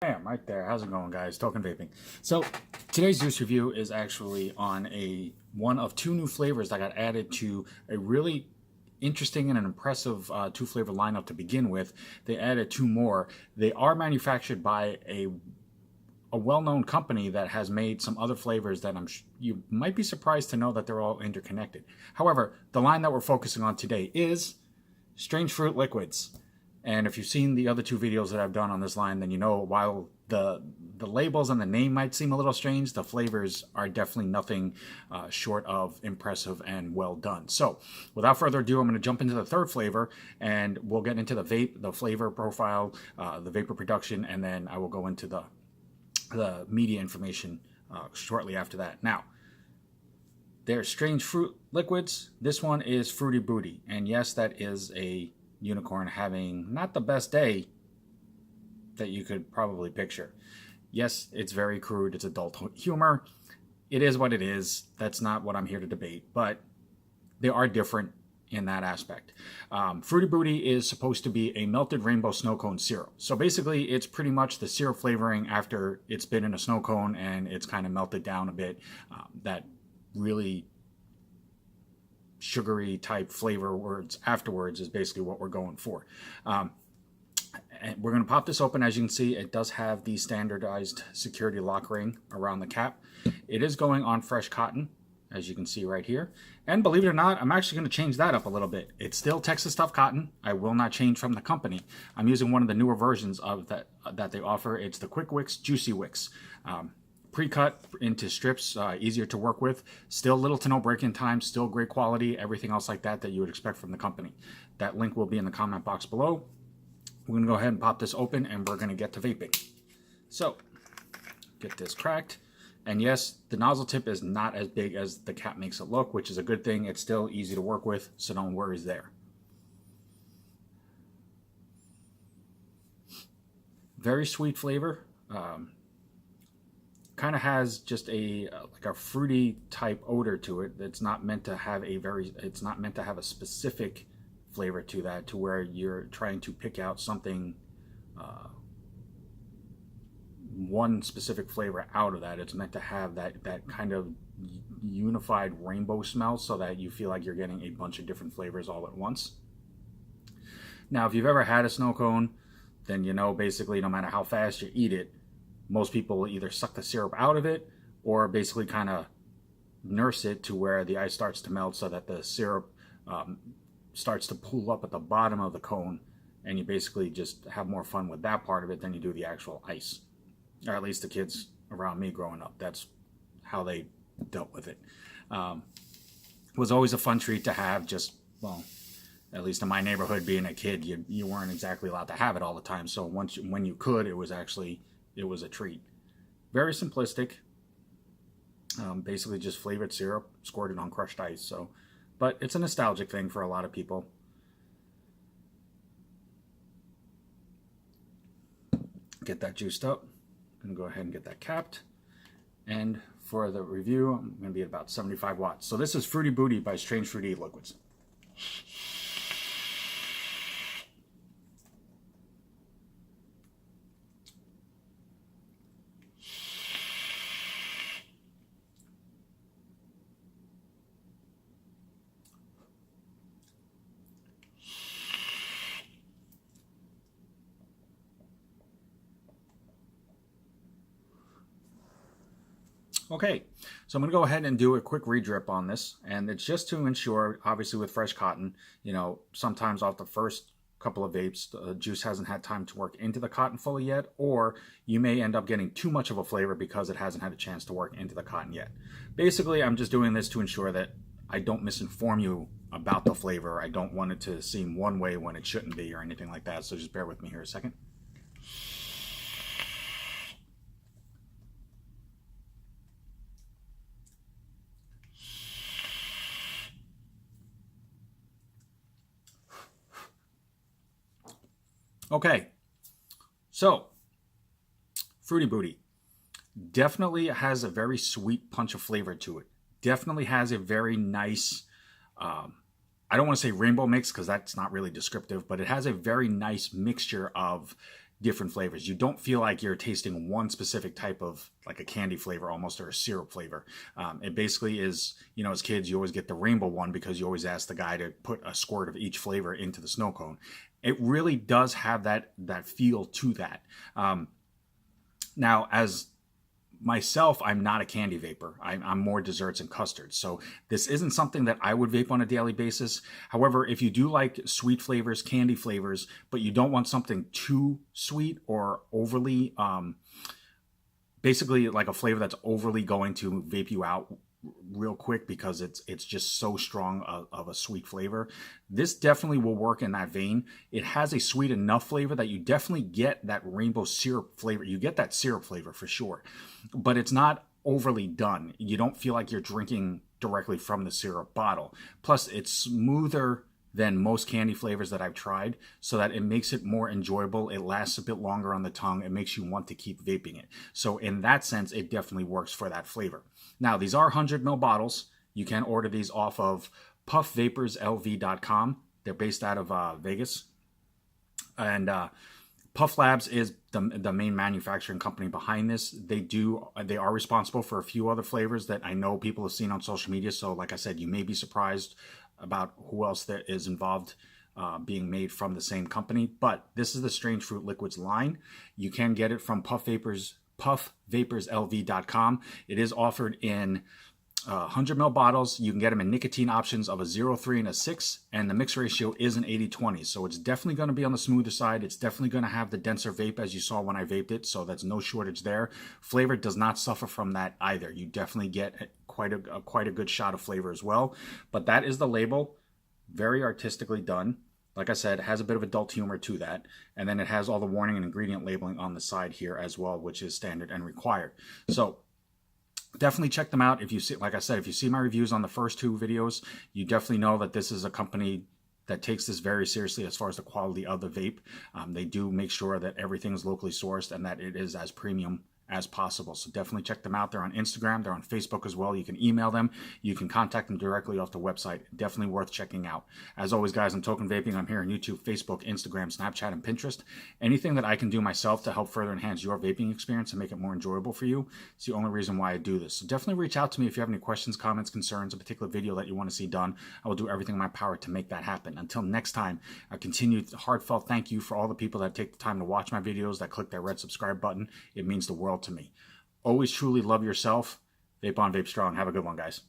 Bam, right there. How's it going, guys? Token vaping. So today's juice review is actually on one of two new flavors that got added to a really interesting and an impressive two flavor lineup to begin with. They added two more. They are manufactured by a well-known company that has made some other flavors that you might be surprised to know that they're all interconnected. However, the line that we're focusing on today is Strange Fruit Liquids. And if you've seen the other two videos that I've done on this line, then you know while the labels and the name might seem a little strange, the flavors are definitely nothing short of impressive and well done. So without further ado, I'm going to jump into the third flavor, and we'll get into the flavor profile, the vapor production, and then I will go into the media information shortly after that. Now, there's Strange Fruit Liquids. This one is Fruity Booty, and yes, that is a unicorn having not the best day that you could probably picture. Yes, it's very crude. It's adult humor. It is what it is. That's not what I'm here to debate, but they are different in that aspect. Fruity Booty is supposed to be a melted rainbow snow cone syrup. So basically, it's pretty much the syrup flavoring after it's been in a snow cone and it's kind of melted down a bit. That really sugary type flavor words afterwards is basically what we're going for. And we're going to pop this open. As you can see, it does have the standardized security lock ring around the cap. It is going on fresh cotton, as you can see right here. And believe it or not, I'm actually going to change that up a little bit. It's still Texas Tough Cotton. I will not change from the company. I'm using one of the newer versions of that they offer. It's the Quick Wicks Juicy Wicks. Pre-cut into strips, easier to work with, still little to no break-in time, still great quality, everything else like that you would expect from the company. That link will be in the comment box below. We're going to go ahead and pop this open, and we're going to get to vaping. So, get this cracked. And yes, the nozzle tip is not as big as the cap makes it look, which is a good thing. It's still easy to work with, so no worries there. Very sweet flavor. Kind of has just like a fruity type odor to it. It's not meant to have a specific flavor to that, to where you're trying to pick out something, one specific flavor out of that. It's meant to have that kind of unified rainbow smell, so that you feel like you're getting a bunch of different flavors all at once. Now, if you've ever had a snow cone, then you know basically no matter how fast you eat it, most people will either suck the syrup out of it or basically kind of nurse it to where the ice starts to melt, so that the syrup starts to pool up at the bottom of the cone, and you basically just have more fun with that part of it than you do the actual ice. Or at least the kids around me growing up, that's how they dealt with it. It was always a fun treat to have. Just, well, at least in my neighborhood, being a kid, you weren't exactly allowed to have it all the time. So when you could, it was a treat. Very simplistic. Basically just flavored syrup squirted on crushed ice. So, but it's a nostalgic thing for a lot of people. Get that juiced up. I'm gonna go ahead and get that capped. And for the review, I'm gonna be at about 75 watts. So this is Fruity Booty by Strange Fruity Liquids. Okay, so I'm going to go ahead and do a quick redrip on this, and it's just to ensure, obviously with fresh cotton, you know, sometimes off the first couple of vapes, the juice hasn't had time to work into the cotton fully yet, or you may end up getting too much of a flavor because it hasn't had a chance to work into the cotton yet. Basically, I'm just doing this to ensure that I don't misinform you about the flavor. I don't want it to seem one way when it shouldn't be or anything like that, so just bear with me here a second. Okay, so Fruity Booty definitely has a very sweet punch of flavor to it. Definitely has a very nice, I don't want to say rainbow mix because that's not really descriptive, but it has a very nice mixture of different flavors. You don't feel like you're tasting one specific type of, like a candy flavor almost, or a syrup flavor. It basically is, you know, as kids, you always get the rainbow one because you always ask the guy to put a squirt of each flavor into the snow cone. It really does have that feel to that. Now, as myself, I'm not a candy vapor. I'm more desserts and custards. So this isn't something that I would vape on a daily basis. However, if you do like sweet flavors, candy flavors, but you don't want something too sweet or overly, basically like a flavor that's overly going to vape you out real quick because it's just so strong of a sweet flavor, this definitely will work in that vein. It has a sweet enough flavor that you definitely get that rainbow syrup flavor. You get that syrup flavor for sure, but it's not overly done. You don't feel like you're drinking directly from the syrup bottle. Plus, it's smoother than most candy flavors that I've tried, so that it makes it more enjoyable. It lasts a bit longer on the tongue. It makes you want to keep vaping it. So in that sense, it definitely works for that flavor. Now, these are 100 ml bottles. You can order these off of puffvaporslv.com. They're based out of Vegas. And Puff Labs is the main manufacturing company behind this. They are responsible for a few other flavors that I know people have seen on social media. So like I said, you may be surprised about who else there is involved being made from the same company. But this is the Strange Fruit Liquids line. You can get it from puffvaporslv.com. It is offered in 100 ml bottles. You can get them in nicotine options of a 0.3 and a 6, and the mix ratio is an 80-20. So it's definitely going to be on the smoother side. It's definitely going to have the denser vape as you saw when I vaped it, so that's no shortage there. Flavor does not suffer from that either. You definitely get quite a good shot of flavor as well. But that is the label, very artistically done. Like I said, it has a bit of adult humor to that. And then it has all the warning and ingredient labeling on the side here as well, which is standard and required. So definitely check them out. If you see, like I said, if you see my reviews on the first two videos, you definitely know that this is a company that takes this very seriously as far as the quality of the vape. They do make sure that everything is locally sourced and that it is as premium as possible. So definitely check them out. They're on Instagram. They're on Facebook as well. You can email them. You can contact them directly off the website. Definitely worth checking out. As always, guys, I'm Token Vaping. I'm here on YouTube, Facebook, Instagram, Snapchat, and Pinterest. Anything that I can do myself to help further enhance your vaping experience and make it more enjoyable for you, it's the only reason why I do this. So definitely reach out to me if you have any questions, comments, concerns, a particular video that you want to see done. I will do everything in my power to make that happen. Until next time, a continued heartfelt thank you for all the people that take the time to watch my videos, that click that red subscribe button. It means the world to me. Always truly love yourself. Vape on, vape strong. Have a good one, guys.